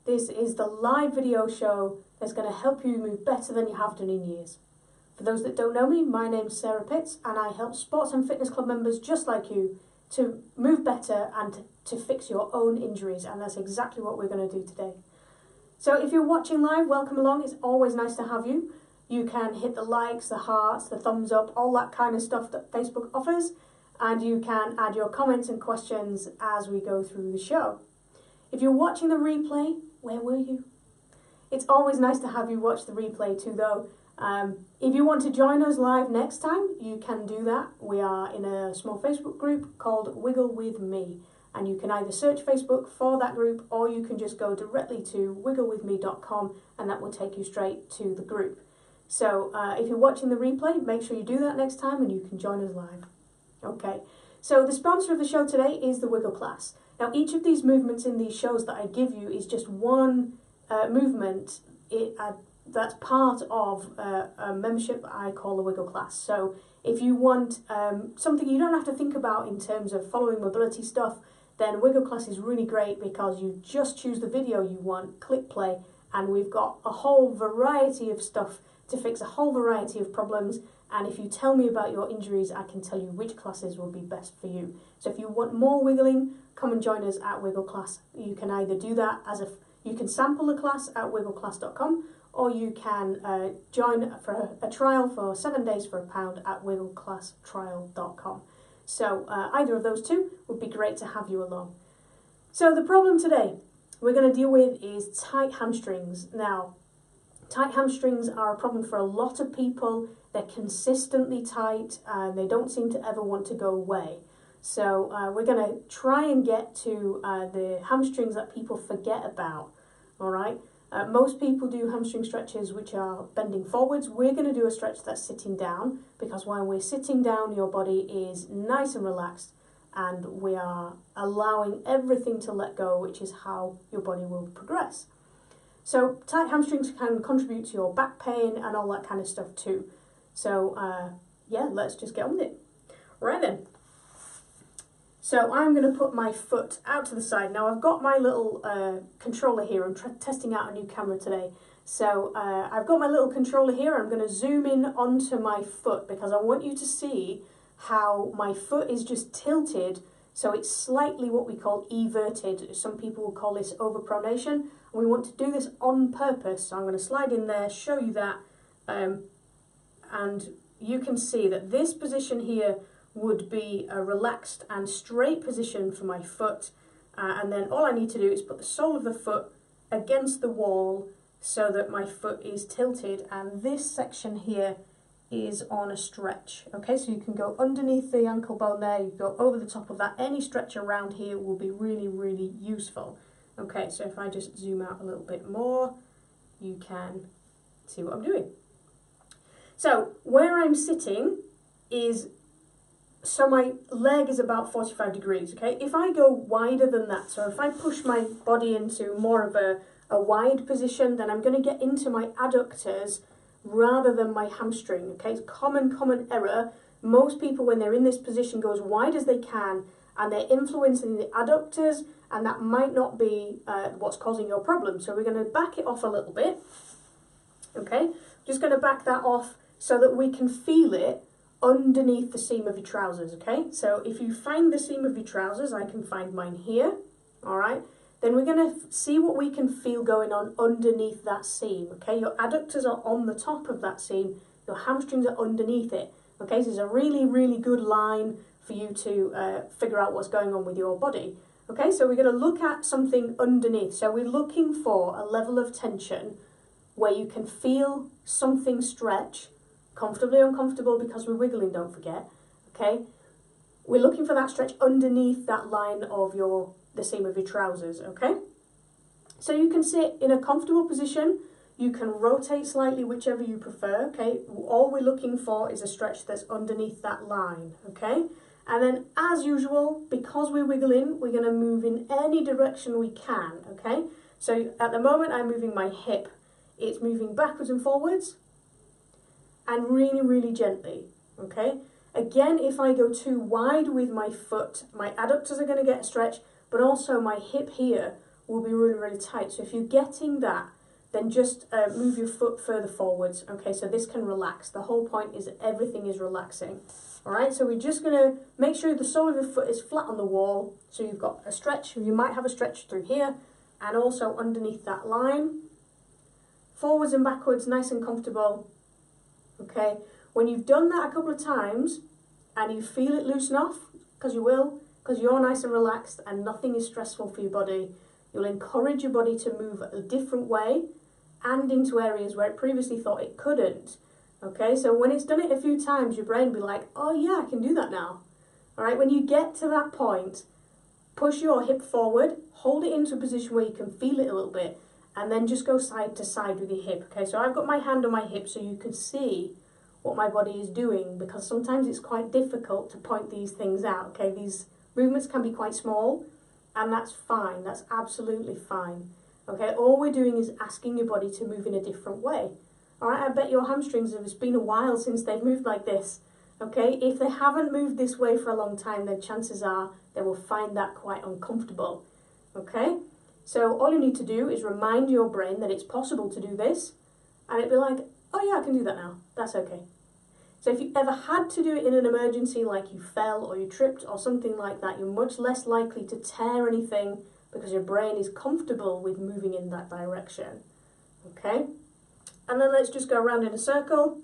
This is the live video show that's going to help you move better than you have done in years. For those that don't know me, my name's Sarah Pitts and I help sports and fitness club members just like you to move better and to fix your own injuries, and that's exactly what we're going to do today. So if you're watching live, welcome along. It's always nice to have you. You can hit the likes, the hearts, the thumbs up, all that kind of stuff that Facebook offers, and you can add your comments and questions as we go through the show. If you're watching the replay, where were you? It's always nice to have you watch the replay too, though. If you want to join us live next time, you can do that. We are in a small Facebook group called Wiggle With Me, and you can either search Facebook for that group or you can just go directly to wigglewithme.com and that will take you straight to the group. So if you're watching the replay, make sure you do that next time and you can join us live. Okay, so the sponsor of the show today is the Wiggle class. Now each of these movements in these shows that I give you is just one movement that's part of a membership I call the Wiggle class. So if you want something you don't have to think about in terms of following mobility stuff, then Wiggle class is really great because you just choose the video you want, click play, and we've got a whole variety of stuff to fix a whole variety of problems. And if you tell me about your injuries, I can tell you which classes will be best for you. So if you want more wiggling, come and join us at Wiggle class. You can either do that you can sample the class at wiggleclass.com, or you can join for a trial for 7 days for £1 at wiggleclasstrial.com. So either of those two would be great to have you along. So the problem today we're going to deal with is tight hamstrings. Now, tight hamstrings are a problem for a lot of people. They're consistently tight and they don't seem to ever want to go away. So we're going to try and get to the hamstrings that people forget about, all right? Most people do hamstring stretches which are bending forwards. We're going to do a stretch that's sitting down, because when we're sitting down, your body is nice and relaxed and we are allowing everything to let go, which is how your body will progress. So tight hamstrings can contribute to your back pain and all that kind of stuff too. So yeah, let's just get on with it. Right then. So I'm going to put my foot out to the side. Now I've got my little controller here. I'm testing out a new camera today. So I've got my little controller here. I'm going to zoom in onto my foot because I want you to see how my foot is just tilted. So it's slightly what we call everted. Some people will call this overpronation. And we want to do this on purpose. So I'm going to slide in there, show you that. And you can see that this position here would be a relaxed and straight position for my foot, and then all I need to do is put the sole of the foot against the wall so that my foot is tilted, and this section here is on a stretch. Okay, so you can go underneath the ankle bone there, you go over the top of that. Any stretch around here will be really, really useful. Okay, so if I just zoom out a little bit more, you can see what I'm doing. So where I'm sitting is, so my leg is about 45 degrees, okay? If I go wider than that, so if I push my body into more of a wide position, then I'm going to get into my adductors rather than my hamstring, okay? It's common error. Most people, when they're in this position, go as wide as they can, and they're influencing the adductors, and that might not be what's causing your problem. So we're going to back it off a little bit, okay? Just going to back that off so that we can feel it underneath the seam of your trousers, okay? So if you find the seam of your trousers, I can find mine here, all right? Then we're going to see what we can feel going on underneath that seam, okay? Your adductors are on the top of that seam, your hamstrings are underneath it, okay? So it's a really, really good line for you to figure out what's going on with your body, okay? So we're going to look at something underneath. So we're looking for a level of tension where you can feel something stretch, comfortably uncomfortable because we're wiggling, don't forget, okay? We're looking for that stretch underneath that line of the seam of your trousers, okay? So you can sit in a comfortable position, you can rotate slightly, whichever you prefer, okay? All we're looking for is a stretch that's underneath that line, okay? And then, as usual, because we're wiggling, we're going to move in any direction we can, okay? So at the moment, I'm moving my hip. It's moving backwards and forwards, and really, really gently, okay? Again, if I go too wide with my foot, my adductors are going to get a stretch, but also my hip here will be really, really tight. So if you're getting that, then just move your foot further forwards. Okay, so this can relax. The whole point is that everything is relaxing. All right, so we're just going to make sure the sole of your foot is flat on the wall. So you've got a stretch. You might have a stretch through here and also underneath that line. Forwards and backwards, nice and comfortable. Okay, when you've done that a couple of times and you feel it loosen off, because you will, because you're nice and relaxed and nothing is stressful for your body, you'll encourage your body to move a different way and into areas where it previously thought it couldn't. Okay, so when it's done it a few times, your brain will be like, oh yeah, I can do that now. All right, when you get to that point, push your hip forward, hold it into a position where you can feel it a little bit, and then just go side to side with your hip. Okay, so I've got my hand on my hip so you can see what my body is doing, because sometimes it's quite difficult to point these things out. Okay, these movements can be quite small, and that's fine, that's absolutely fine. Okay, all we're doing is asking your body to move in a different way. All right, I bet your hamstrings, it's been a while since they've moved like this. Okay, if they haven't moved this way for a long time, then chances are they will find that quite uncomfortable. Okay, so all you need to do is remind your brain that it's possible to do this, and it'll be like, oh yeah, I can do that now, that's okay. So if you ever had to do it in an emergency, like you fell or you tripped or something like that, you're much less likely to tear anything because your brain is comfortable with moving in that direction. Okay? And then let's just go around in a circle.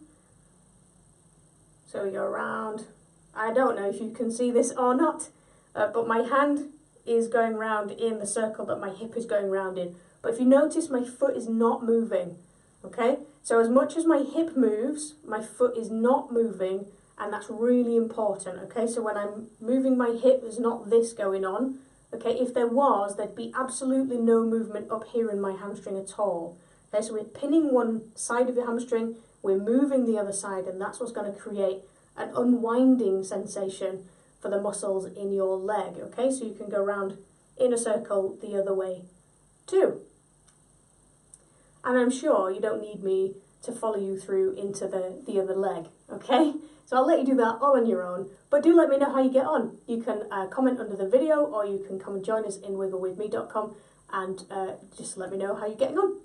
So we go around. I don't know if you can see this or not, but my hand is going round in the circle that my hip is going round in. But if you notice, my foot is not moving. Okay? So as much as my hip moves, my foot is not moving, and that's really important. Okay? So when I'm moving my hip, there's not this going on. Okay? If there was, there'd be absolutely no movement up here in my hamstring at all. Okay, so we're pinning one side of your hamstring, we're moving the other side, and that's what's going to create an unwinding sensation for the muscles in your leg. Okay, so you can go around in a circle the other way too. And I'm sure you don't need me to follow you through into the other leg. Okay, so I'll let you do that all on your own, but do let me know how you get on. You can comment under the video, or you can come and join us in wigglewithme.com and just let me know how you're getting on.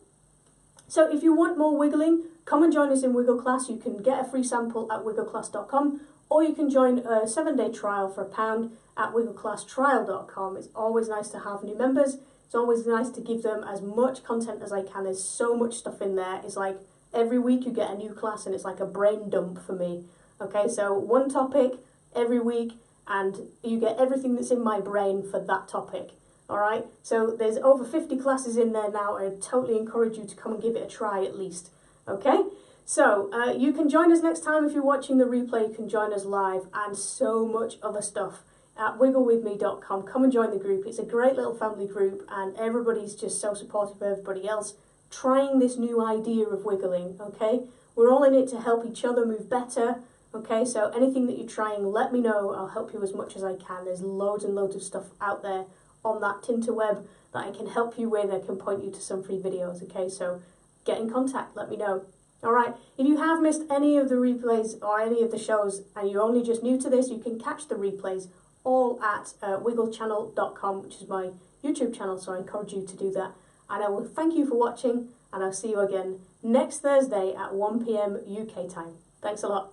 So if you want more wiggling, come and join us in Wiggle Class. You can get a free sample at wiggleclass.com, or you can join a 7-day trial for £1 at wiggleclasstrial.com. It's always nice to have new members. It's always nice to give them as much content as I can. There's so much stuff in there. It's like every week you get a new class, and it's like a brain dump for me. Okay, so one topic every week, and you get everything that's in my brain for that topic. Alright, so there's over 50 classes in there now. I totally encourage you to come and give it a try at least. Okay, so you can join us next time if you're watching the replay. You can join us live, and so much other stuff at wigglewithme.com. Come and join the group. It's a great little family group, and everybody's just so supportive of everybody else trying this new idea of wiggling. Okay, we're all in it to help each other move better. Okay, so anything that you're trying, let me know. I'll help you as much as I can. There's loads and loads of stuff out there on that tinterweb that I can help you with. I can point you to some free videos. Okay, so get in contact, let me know. Alright, if you have missed any of the replays or any of the shows and you're only just new to this, you can catch the replays all at wigglechannel.com, which is my YouTube channel, so I encourage you to do that. And I will thank you for watching, and I'll see you again next Thursday at 1 PM UK time. Thanks a lot.